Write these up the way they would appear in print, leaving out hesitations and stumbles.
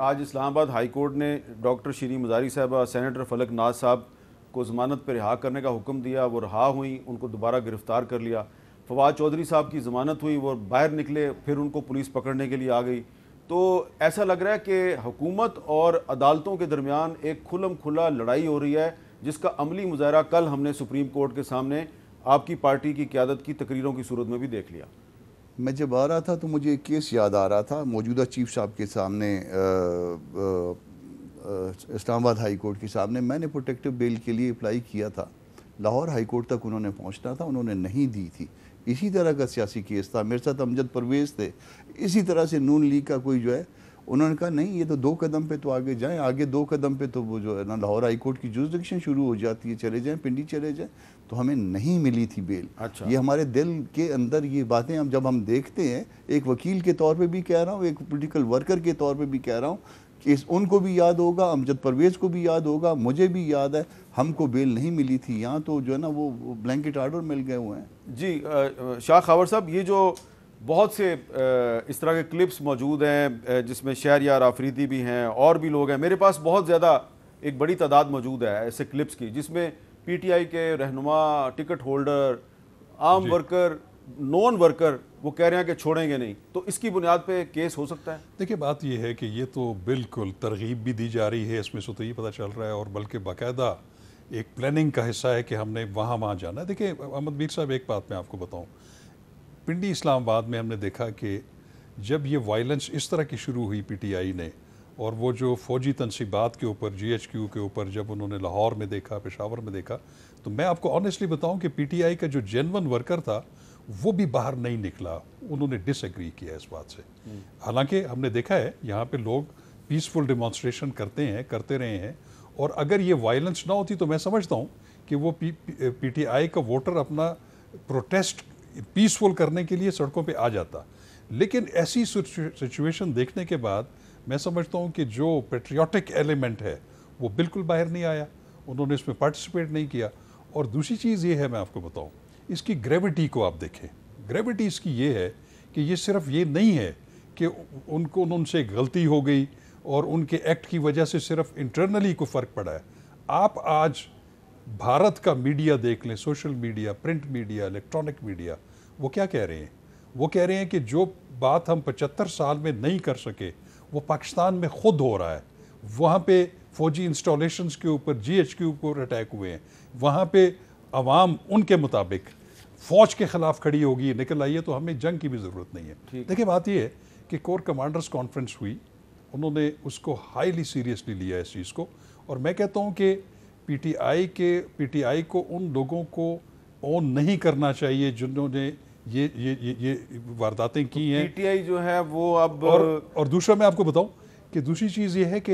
आज Islamabad high court ने doctor Shireen Mazari साहबा, सेनेटर फलक नाज साहब को ज़मानत पर रिहा करने का हुक्म दिया। वो रहा हुई, उनको दोबारा गिरफ़्तार कर लिया। फवाद चौधरी साहब की ज़मानत हुई, वो बाहर निकले, फिर उनको पुलिस पकड़ने के लिए आ गई। तो ऐसा लग रहा है कि हुकूमत और अदालतों के दरमियान एक खुलम खुला लड़ाई हो रही है, जिसका अमली मुजाहरा कल हमने सुप्रीम कोर्ट के सामने आपकी पार्टी की क़यादत की तकरीरों की सूरत में भी देख लिया। मैं जब आ रहा था तो मुझे एक केस याद आ रहा था मौजूदा चीफ साहब के सामने, इस्लामाबाद हाई कोर्ट के सामने। मैंने प्रोटेक्टिव बेल के लिए अप्लाई किया था, लाहौर हाई कोर्ट तक उन्होंने पहुंचना था, उन्होंने नहीं दी थी। इसी तरह का सियासी केस था, मेरे साथ अमजद परवेज़ थे। इसी तरह से नून लीग का कोई जो है, उन्होंने कहा नहीं ये तो 2 कदम पे तो आगे जाएं, आगे 2 कदम पे तो वो जो है ना लाहौर हाई कोर्ट की जुरिसडिक्शन शुरू हो जाती है, चले जाएं पिंडी चले जाएं। तो हमें नहीं मिली थी बेल। अच्छा। ये हमारे दिल के अंदर ये बातें हम जब हम देखते हैं, एक वकील के तौर पे भी कह रहा हूँ, एक पॉलिटिकल वर्कर के तौर पे भी कह रहा हूँ कि उनको भी याद होगा, अमजद परवेज़ को भी याद होगा, मुझे भी याद है, हमको बेल नहीं मिली थी। यहाँ तो जो है ना वो ब्लैंकेट आर्डर मिल गए हुए हैं। जी शाह खावर साहब, ये जो बहुत से इस तरह के क्लिप्स मौजूद हैं जिसमें शहरयार आफरीदी भी हैं और भी लोग हैं, मेरे पास बहुत ज़्यादा एक बड़ी तादाद मौजूद है ऐसे क्लिप्स की, जिसमें पीटीआई के रहनुमा, टिकट होल्डर, आम वर्कर, नॉन वर्कर वो कह रहे हैं कि छोड़ेंगे नहीं। तो इसकी बुनियाद पे केस हो सकता है? देखिए, बात यह है कि ये तो बिल्कुल तरगीब भी दी जा रही है इसमें से, तो ये पता चल रहा है, और बल्कि बाकायदा एक प्लानिंग का हिस्सा है कि हमने वहाँ जाना है। देखिए अहमद मीर साहब, एक बात मैं आपको बताऊँ, पिंडी इस्लामाबाद में हमने देखा कि जब ये वायलेंस इस तरह की शुरू हुई पीटीआई ने, और वो जो फ़ौजी तनसीबात के ऊपर, जीएचक्यू के ऊपर जब उन्होंने लाहौर में देखा, पेशावर में देखा, तो मैं आपको ऑनेस्टली बताऊं कि पीटीआई का जो जेन्युइन वर्कर था वो भी बाहर नहीं निकला, उन्होंने डिसएग्री किया इस बात से। हालांकि हमने देखा है यहाँ पे लोग पीसफुल डिमॉन्स्ट्रेशन करते रहे हैं, और अगर ये वायलेंस ना होती तो मैं समझता हूँ कि वो पीटीआई का वोटर अपना प्रोटेस्ट पीसफुल करने के लिए सड़कों पे आ जाता। लेकिन ऐसी सिचुएशन देखने के बाद मैं समझता हूँ कि जो पेट्रियाटिक एलिमेंट है वो बिल्कुल बाहर नहीं आया, उन्होंने इसमें पार्टिसिपेट नहीं किया। और दूसरी चीज़ ये है, मैं आपको बताऊँ, इसकी ग्रेविटी को आप देखें। ग्रेविटी इसकी ये है कि ये सिर्फ ये नहीं है कि उनसे गलती हो गई और उनके एक्ट की वजह से सिर्फ इंटरनली को फ़र्क पड़ा है। आप आज भारत का मीडिया देख लें, social media, print media, electronic media, वो क्या कह रहे हैं? वो कह रहे हैं कि जो बात हम 75 साल में नहीं कर सके वो पाकिस्तान में खुद हो रहा है। वहाँ पे फौजी इंस्टॉलेशंस के ऊपर, जीएचक्यू के ऊपर अटैक हुए हैं, वहाँ पे अवाम उनके मुताबिक फ़ौज के ख़िलाफ़ खड़ी होगी, निकल आई है, तो हमें जंग की भी ज़रूरत नहीं है। देखिए बात यह है कि कोर कमांडर्स कॉन्फ्रेंस हुई, उन्होंने उसको हाईली सीरियसली लिया इस चीज़ को, और मैं कहता हूँ कि पीटीआई को उन लोगों को ऑन नहीं करना चाहिए जिन्होंने ये वारदातें की हैं। पीटीआई जो है वो अब, और दूसरा मैं आपको बताऊं कि दूसरी चीज़ ये है कि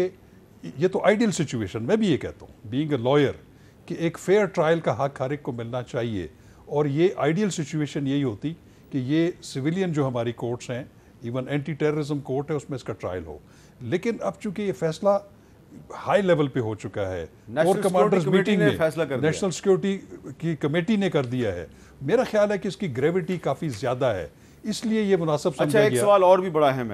ये तो आइडियल सिचुएशन, मैं भी ये कहता हूँ बीइंग अ लॉयर, कि एक फेयर ट्रायल का हक हर एक को मिलना चाहिए, और ये आइडियल सिचुएशन यही होती कि ये सिविलियन जो हमारी कोर्ट्स हैं, इवन एंटी टेररिज्म कोर्ट है, उसमें इसका ट्रायल हो। लेकिन अब चूंकि ये फैसला हाई लेवल पे हो चुका है, कोर कमांडर्स मीटिंग में नेशनल सिक्योरिटी की कमेटी ने कर दिया है, मेरा ख्याल है कि इसकी ग्रेविटी काफ़ी ज़्यादा है, इसलिए ये मुनासिब समझा गया। एक सवाल और भी बड़ा अहम है।